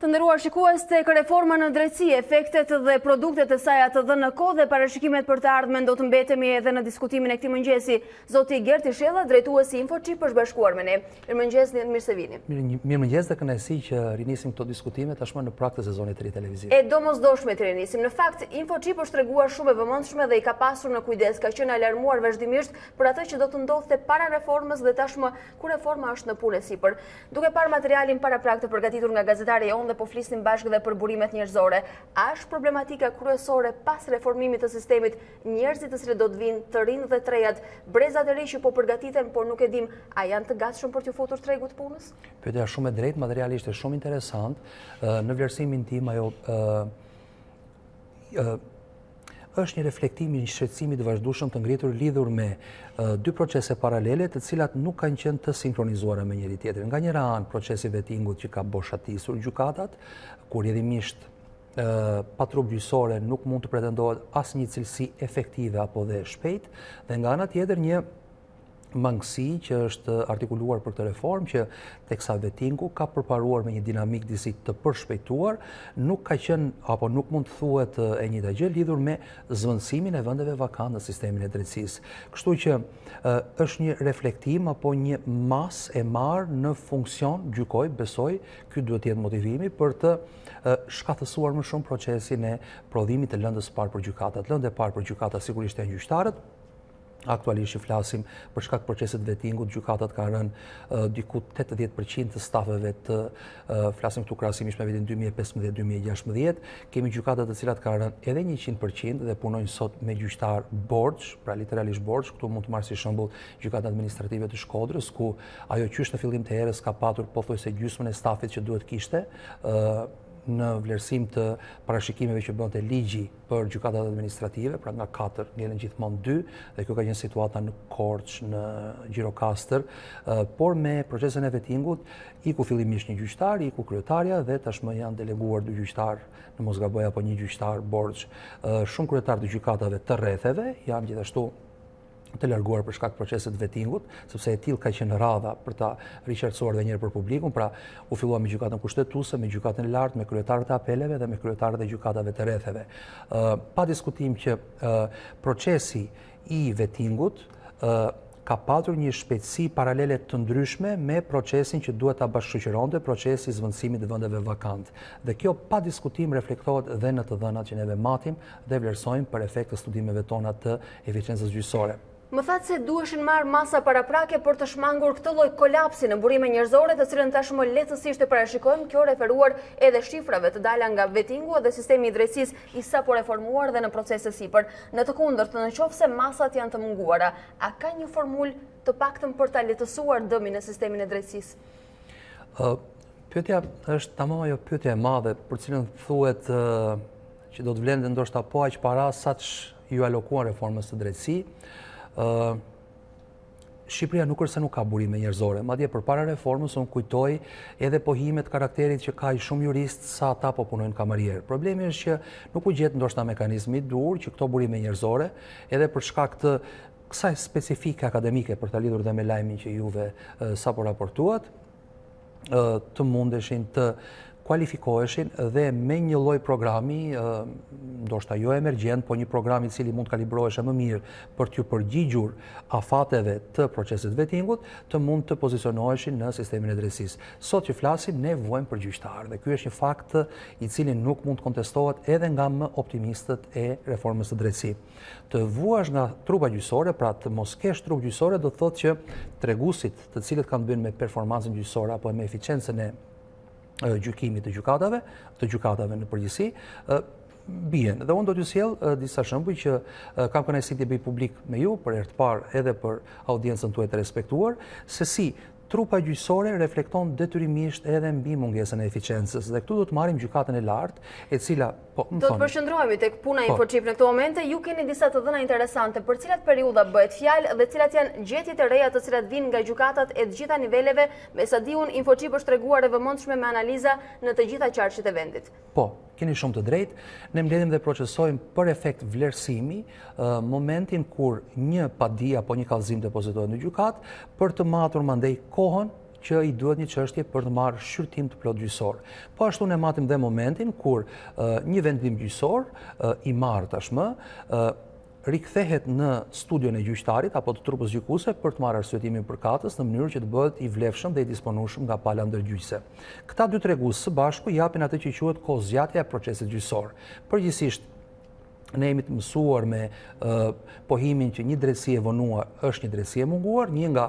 Të nderuar shikues, tek reforma në drejtësi, efektet dhe produktet e saj të dhënë në kohë dhe parashikimet për të ardhmen do të mbetemi edhe në diskutimin e këtij mëngjesi. Zoti Gerti Shella, drejtuesi INFOCIP, është bashkuar me ne. Mirëmëngjes, mirë se vini. Mirëmëngjes dhe kënaqësi që rinisim këto diskutime tashmë në prag të sezonit të ri televiziv. E domosdoshme të rinisim. Në fakt, INFOCIP është treguar shumë e vëmendshme dhe i ka pasur në kujdes, ka qenë alarmuar vazhdimisht për atë që do të ndodhte para reformës dhe tashmë kur reforma është në punë sipër. Duke parë materialin para prag të përgatitur nga gazetari e dhe po flisnim bashkë dhe për burimet njerëzore. A është problematika kryesore pas reformimit të sistemit njerëzit të cilët do të vinë të rinë dhe të rejat, brezat e ri që po përgatiten, por nuk e dim, a janë të gatshëm për t'ju futur tregut punës? Pyetja shumë e drejtë, materiali ishte shumë interesant. Në vlerësimin tim ajo është një reflektim i shqetësimit të vazhdueshëm të ngritur lidhur me dy procese paralele të cilat nuk kanë qenë të sinkronizuara me njëri tjetrin. Nga njëra anë procesi vetingut që ka boshatisur gjykatat, kur jedhimisht patrub gjyqësore nuk mund të pretendohet asnjë cilësi efektive apo dhe shpejt, dhe nga ana tjetër një mangësi që është artikuluar për këtë reformë, që teksa vetingu ka përparuar me një dinamik disi të përshpejtuar, nuk ka qenë apo nuk mund të thuhet e njëjta gjë lidhur me zvendësimin e vendeve vakante në sistemin e drejtësisë. Kështu që është një reflektim apo një masë e marrë në funksion, gjykoj, besoj, ky duhet të jetë motivimi për të shkatësuar më shumë procesin e prodhimit të lëndës parë për gjykatat. Lëndë e parë për gjykatat sigurisht janë gjyqtarët. Aktualisht që flasim për shkak procesit vetingut, gjykatat kanë rënë diku 80% të stafeve të flasim këtu krahasimisht me vitin 2015-2016, kemi gjykatat të cilat kanë rënë edhe 100% dhe punojnë sot me gjyqtar borxh, pra literalisht borxh. Këtu mund të marr si shembull gjykatën administrative të Shkodrës, ku ajo qysh në fillim të erës ka patur pothuajse gjysmën e stafit që duhet kishte në vlerësim të parashikimeve që bënte ligji për gjykatat administrative, pra nga 4 ngelen gjithmonë 2, dhe kjo ka qenë situata në Korçë, në Gjirokastër, por me procesin e vetingut iku fillimisht një gjyqtar, iku kryetarja dhe tashmë janë deleguar 2 gjyqtar, në mos gaboj, apo 1 gjyqtar borxh. Shumë kryetar të gjykatave të rretheve janë gjithashtu të larguar për shkak procesit vetingut, sepse e tillë ka qenë radha për ta riqercuar edhe një herë për publikun, pra u fillua me gjykatën kushtetuese, me gjykatën e lartë, me kryetarët e apeleve dhe me kryetarët e gjykatave të rretheve. Pa diskutim që procesi i vetingut ka patur një shpejtësi paralele të ndryshme me procesin që duhet ta bashkëshoqëronte procesi i zvendësimit të vendeve vakante. Dhe kjo pa diskutim reflektohet edhe në të dhënat që neve matim dhe vlerësojmë për efekt të studimeve tona të eficiencës gjyqësore. Më thatë se duheshin marrë masa paraprake për të shmangur këtë lloj kolapsi në burime njerëzore, të cilën tashmë lehtësisht e parashikojmë, kjo referuar edhe shifrave të dala nga vetingu dhe sistemi i drejtësisë i sapo reformuar dhe në procese sipër. Në të kundërt, nëse masat janë të munguara, a ka një formulë të paktën për ta lehtësuar dëmin në sistemin e drejtësisë? Pyetja është tamam ajo pyetje e madhe për cilën thuhet që do të vlente ndoshta po aq para saç ju alokuan reformës së drejtësisë. Shqipëria nuk është se nuk ka burime njerëzore, madje përpara reformës unë kujtoj edhe pohimet karakterit që ka i shumë juristë sa ata po punojnë kamarier. Problemi është që nuk u gjet ndoshta mekanizmi i dur që këto burime njerëzore, edhe për shkak të kësaj specifike akademike, për ta lidhur dhe me lajmin që juve sapo raportuat, të mundeshin të kualifikoheshin dhe me një lloj programi, ndoshta jo emergjent, po një program i cili mund të kalibroheshe më mirë për t'ju përgjigjur afateve të procesit vetingut, të mund të pozicionoheshin në sistemin e drejtësisë. Sot që flasim, ne vuajmë për gjyqtarë, dhe ky është një fakt i cili nuk mund të kontestohet edhe nga më optimistët e reformës së drejtësisë. Të vuash nga trupa gjyqësore, pra të mos kesh trup gjyqësore, do të thotë që treguesit, të cilët kanë bën me performancën gjyqësore apo me eficiencën e gjykimit të gjykatave në përgjithësi, bien. Dhe unë do t'ju sjell disa shembuj që kam kënaqësi t'i bëj publik me ju për herë të parë edhe për audiencën tuaj të respektuar, se si trupa gjyqësore reflekton detyrimisht edhe mbi mungesën e eficiencës. Dhe këtu do të marrim gjykatën e lartë, e cila do të përshëndrohemi tek puna INFOCIP në këtë momente. Ju keni disa të dhëna interesante për cilat periudha bëhet fjalë dhe cilat janë gjetjet e reja të cilat vinë nga gjykatat e të gjitha niveleve, me sa diun INFOCIP është treguar e vëmendshme me analiza në të gjitha qarqet e vendit. Po, keni shumë të drejtë. Ne mbledhim dhe procesojmë për efekt vlerësimi momentin kur një padi apo një kallëzim depozitohet në gjykat për të matur mandej kohën që i duhet një çështje për të marrë shqyrtim të plotë gjyqësor. Po ashtu ne matim dhe momentin kur një vendim gjyqësor i marrë tashmë rikthehet në studion e gjyqtarit apo të trupës gjykuese për të marrë arsyetimin përkatës në mënyrë që të bëhet i vlefshëm dhe i disponueshëm nga pala ndërgjyqëse. Këta dy tregues së bashku japin atë që quhet kohëzgjatja e procesit gjyqësor. Përgjithsisht ne jemi të mësuar me pohimin që një drejtësi e vonuar është një drejtësi e munguar, një nga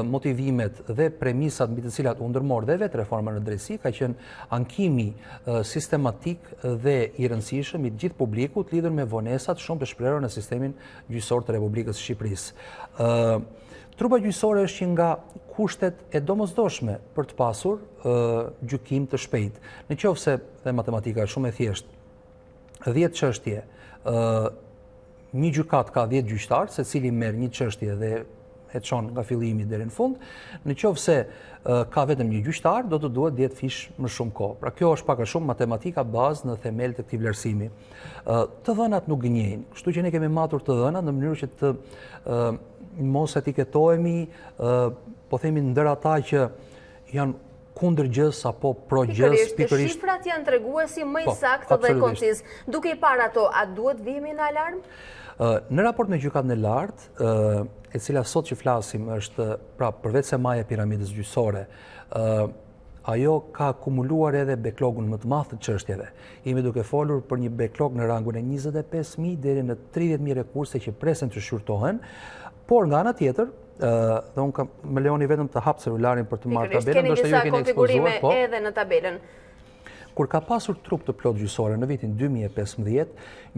motivimet dhe premisat mbi të cilat u ndërmor dhe vetë reforma në drejtësi ka qenë ankimi sistematik dhe i rëndësishëm i gjithë publikut lidhur me vonesat shumë të shprehura në sistemin gjyqësor të Republikës së Shqipërisë. Trupa gjyqësore është një nga kushtet e domosdoshme për të pasur gjykim të shpejtë. Nëse dhe matematika është shumë e thjeshtë, 10 çështje, një gjykat ka 10 gjyqtar, secili merr një çështje dhe e çon nga fillimi deri në fund. Nëse ka vetëm një gjyqtar, do të duhet 10 fish më shumë kohë. Pra kjo është pak a shumë matematika bazë në themel të këtij vlerësimi. Të dhënat nuk gënjejnë, kështu që ne kemi matur të dhënat në mënyrë që të mos etiketohemi, po themi ndër ata që janë kundër gjës apo pro gjës. Pikërisht, shifrat janë treguesi më i saktë dhe koncis. Duke i parë ato, a duhet vihemi në alarm? Në raport me Gjykatën e Lartë, e cila sot që flasim është, pra përveç se maja piramidës gjyqësore, ajo ka akumuluar edhe backlogun më të madh të çështjeve. Jemi duke folur për një backlog në rangun e 25.000 deri në 30.000 rekurse që presen të shqyrtohen, por nga ana tjetër, dhe unë më lejoni vetëm të hap celularin për të marrë tabelën, ndoshta ju keni konfigurime edhe në tabelën. Kur ka pasur trup të plotë gjyqësore në vitin 2015,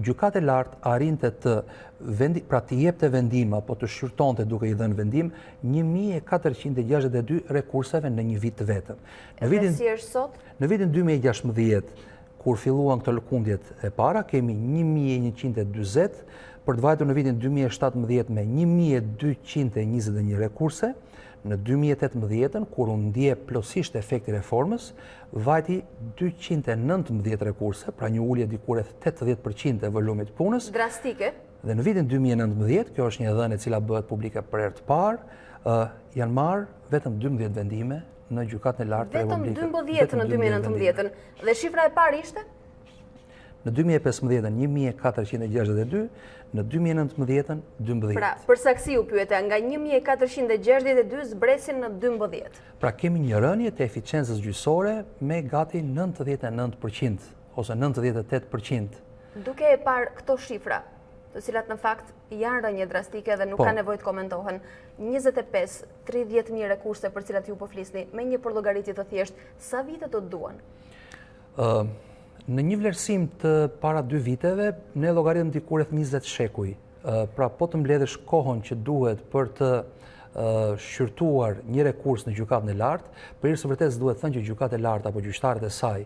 Gjykata e Lartë arrinte të jepte vendim apo të shqyrtonte duke i dhënë vendim 1462 rekurseve në një vit të vetëm. Dhe si është sot? Në vitin 2016, kur filluan këto lëkundjet e para, kemi 1140, për të vajtur në vitin 2017 me 1221 rekurse. Në 2018, kur u ndje plotësisht efekti reformës, vajti 219 rekurse, pra një ulje diku rreth 80% e volumit punës. Drastike. Dhe në vitin 2019, kjo është një dhënë e cila bëhet publike për herë të parë, janë marrë vetëm 12 vendime në Gjykatën e Lartë të Republikës. Vetëm 12 në 2019. Dhe shifra e parë ishte? Në 2015 1462, në 2019 12. Pra, për saksi u pyeta, nga 1462 zbresin në 12. Pra, kemi një rënje të eficiencës gjyqësore me gati 99% ose 98%. Duke e parë këto shifra, të cilat në fakt janë rënje drastike dhe nuk ka nevojë të komentohen, 25-30.000 rekurse për cilat ju po flisni, me një përllogaritje të thjeshtë, sa vite do të duan? Në një vlerësim të para 2 viteve, ne llogaritëm diku rreth 20 shekuj. Pra po të mbledhësh kohën që duhet për të shqyrtuar një rekurs në Gjykatën e Lartë, për së vërtetë duhet thënë që Gjykata e Lartë apo gjyqtarët e saj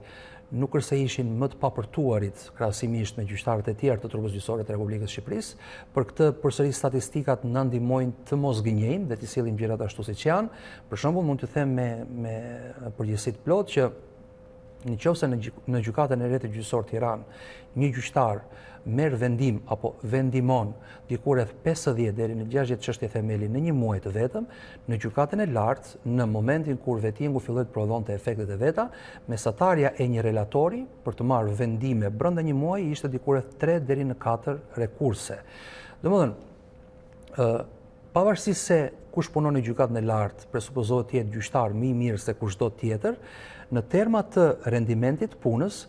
nuk është se ishin më të papërtuarit krahasimisht me gjyqtarët e tjerë të trupës gjyqësore të Republikës së Shqipërisë. Për këtë përsëri statistikat na ndihmojnë të mos gënjejmë dhe të sillim gjërat ashtu siç janë. Për shembull, mund të them me përgjegjësi të plotë që nëse në Gjykatën e Re të Gjyqësor Tiranë një gjyqtar merr vendim apo vendimon diku rreth 50 deri në 60 çështje themeli në një muaj të vetëm, në Gjykatën e Lartë, në momentin kur vetingu filloi të prodhonte efektet e veta, mesatarja e një relatori për të marrë vendime brenda një muaji ishte diku rreth 3 deri në 4 rekurse. Domethënë, pavarësisht se kush punon në Gjykatën e Lartë, presupozohet të jetë gjyqtar më i mirë se kushdo tjetër, në terma të rendimentit punës,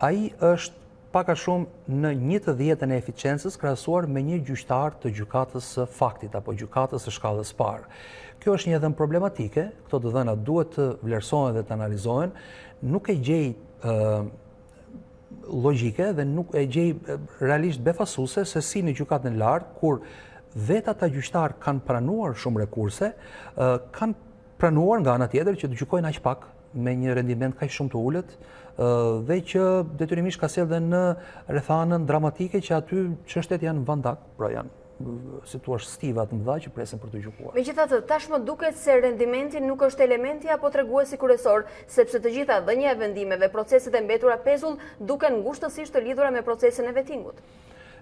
ai është pak a shumë në 1/10 e eficiencës krahasuar me një gjyqtar të gjykatës së faktit apo gjykatës së shkallës parë. Kjo është një dhënë problematike, këto të dhëna duhet të vlerësohen dhe të analizohen, nuk e gjej logjike dhe nuk e gjej realisht befasuese se si në Gjykatën e Lartë, kur vetë ata gjyqtar kanë pranuar shumë rekurse, kanë pranuar nga ana tjetër që të gjykojnë aq pak me një rendiment kaq shumë të ulët dhe që detyrimisht ka sjellë dhe në rrethanën dramatike që aty çështjet janë vandak, pra janë si thua stiva të mëdha që presin për të gjykuar. Megjithatë, tashmë duket se rendimenti nuk është elementi apo treguesi kryesor, sepse të gjitha dhënia e vendimeve, proceset e mbetura pezull duken ngushtësisht të lidhura me procesin e vetingut.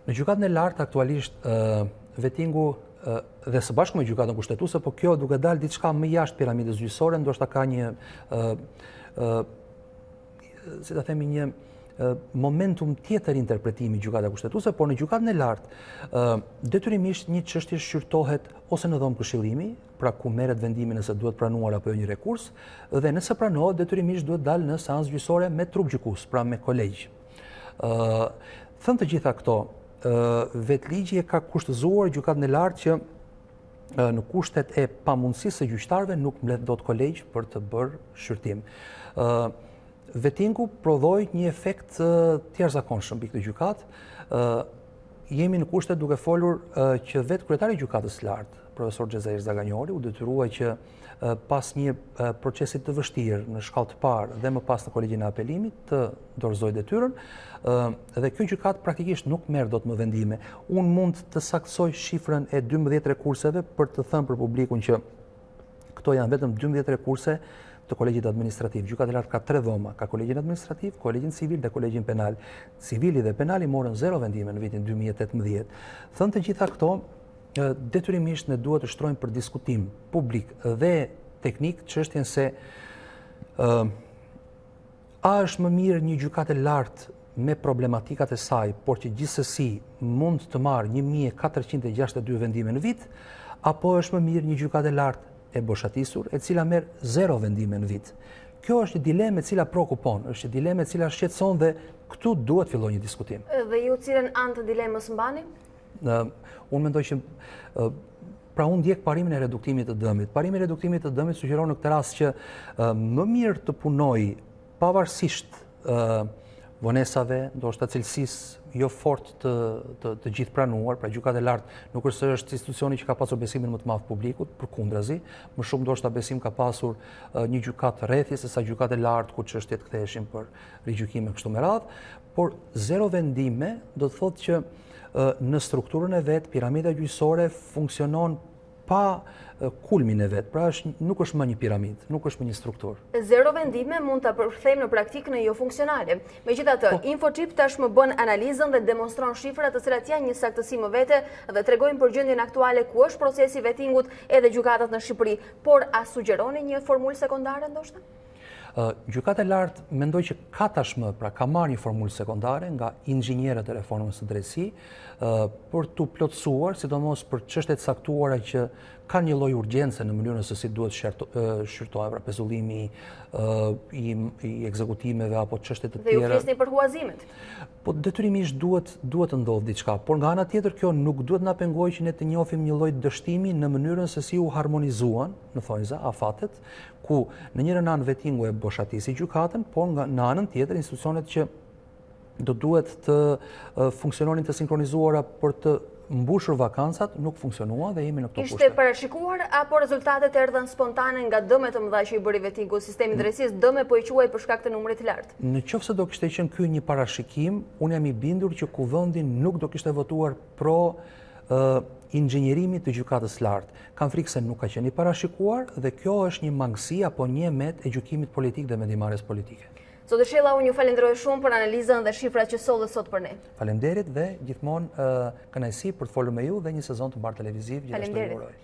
Në Gjykatën e Lartë aktualisht vetingu dhe së bashku me gjykatën kushtetuese, po kjo duke dalë diçka më jashtë piramidës gjyqësore, ndoshta ka një si ta themi një momentum tjetër interpretimi gjykata kushtetuese, por në gjykatën e lartë detyrimisht një çështje shqyrtohet ose në dhomë këshillimi, pra ku merret vendimi nëse duhet pranuar apo jo një rekurs, dhe nëse pranohet detyrimisht duhet dalë në seancë gjyqësore me trup gjykues, pra me kolegj. Thënë të gjitha këto, vetligji e ka kushtëzuar gjykatën e lartë që në kushtet e pamundësisë së gjyqtarëve nuk mbledh dot kolegj për të bërë shqyrtim. Vetingu prodhoi një efekt të jashtëzakonshëm mbi këtë gjykatë. Jemi në kushtet duke folur që vetë kryetari i gjykatës së lartë, profesor Xhezair Zaganjori, u detyrua që pas një procesi të vështirë në shkallë të parë dhe më pas në kolegjin e apelimit të dorëzoj detyrën, dhe kjo gjykatë praktikisht nuk merr dot më vendime. Unë mund të saktësoj shifrën e 12 rekurseve për të thënë për publikun që këto janë vetëm 12 rekurse të kolegjit administrativ. Gjykata e lartë ka 3 dhoma, ka kolegjin administrativ, kolegjin civil dhe kolegjin penal. Civili dhe penali morën 0 vendime në vitin 2018. Thënë të gjitha këto, detyrimisht ne duhet të shtrojmë për diskutim publik dhe teknik çështjen se a është më mirë një gjykatë e lartë me problematikat e saj, por që gjithsesi mund të marrë 1462 vendime në vit, apo është më mirë një gjykatë e lartë e boshatisur, e cila merr 0 vendime në vit. Kjo është një dilemë e cila prekupon, është një dilemë e cila shqetëson dhe këtu duhet fillojë një diskutim. Dhe ju cilën anë të dilemës mbani? Unë mendoj që pra unë ndjek parimin e reduktimit të dëmit. Parimi i reduktimit të dëmit sugjeron në këtë rast që më mirë të punoj pavarësisht vonesave, ndoshta cilësisë jo fort të gjithë pranuar, pra gjykata e lartë nuk është se është institucioni që ka pasur besimin më të madh publikut, përkundrazi, më shumë ndoshta besim ka pasur një gjykatë rrethi sesa gjykata e lartë ku çështjet ktheheshin për rigjykime kështu me radhë, por 0 vendime do të thotë që në strukturën e vet piramida gjyqësore funksionon pa kulmin e vet, pra nuk është më një piramidë, nuk është më një strukturë. 0 vendime mund ta përkthejmë në praktikën e jo funksionale. Megjithatë, INFOCIP tashmë bën analizën dhe demonstron shifra të cilat janë një saktësi më vete dhe tregojnë përgjendjen aktuale ku është procesi vetingut edhe gjykatat në Shqipëri, por a sugjeroni një formulë sekondare ndoshta? Gjykata e lartë mendoj që ka tashmë, pra ka marrë një formulë sekondare nga inxhinierët e reformës së drejtësisë për të plotësuar, sidomos për çështjet saktuara që kanë një lloj urgjence në mënyrën se si duhet shqyrtohen, pra pezullimi i ekzekutimeve apo çështje të tjera. Dhe ju flisni për huazimet. Po detyrimisht duhet të ndodhë diçka, por nga ana tjetër kjo nuk duhet na pengojë që ne të njohim një lloj dështimi në mënyrën se si u harmonizuan, në thonjza, afatet, ku në njërin anë vetingu e boshatisi gjykatën, por në anën tjetër institucionet që do duhet të funksiononin të sinkronizuara për të mbushur vakancat nuk funksionuan dhe jemi në këto kushte. Ishte parashikuar apo rezultatet erdhën spontane nga dëmet të mëdha që i bëri vetingu sistemi drejtësisë, dëme po i quaj për shkak të numrit të lartë? Nëse do kishte qenë ky një parashikim, unë jam i bindur që Kuvendi nuk do kishte votuar pro inxhinierimit të gjykatës lartë. Kam frikë se nuk ka qenë i parashikuar dhe kjo është një mangësi apo një emet e gjykimit politik dhe vendimarrjes politike. Zoti Shella, unë ju falenderoj shumë për analizën dhe shifrat që sollet sot për ne. Faleminderit dhe gjithmonë kënaqësi për të folur me ju dhe një sezon të mbar televiziv gjithashtu ju uroj.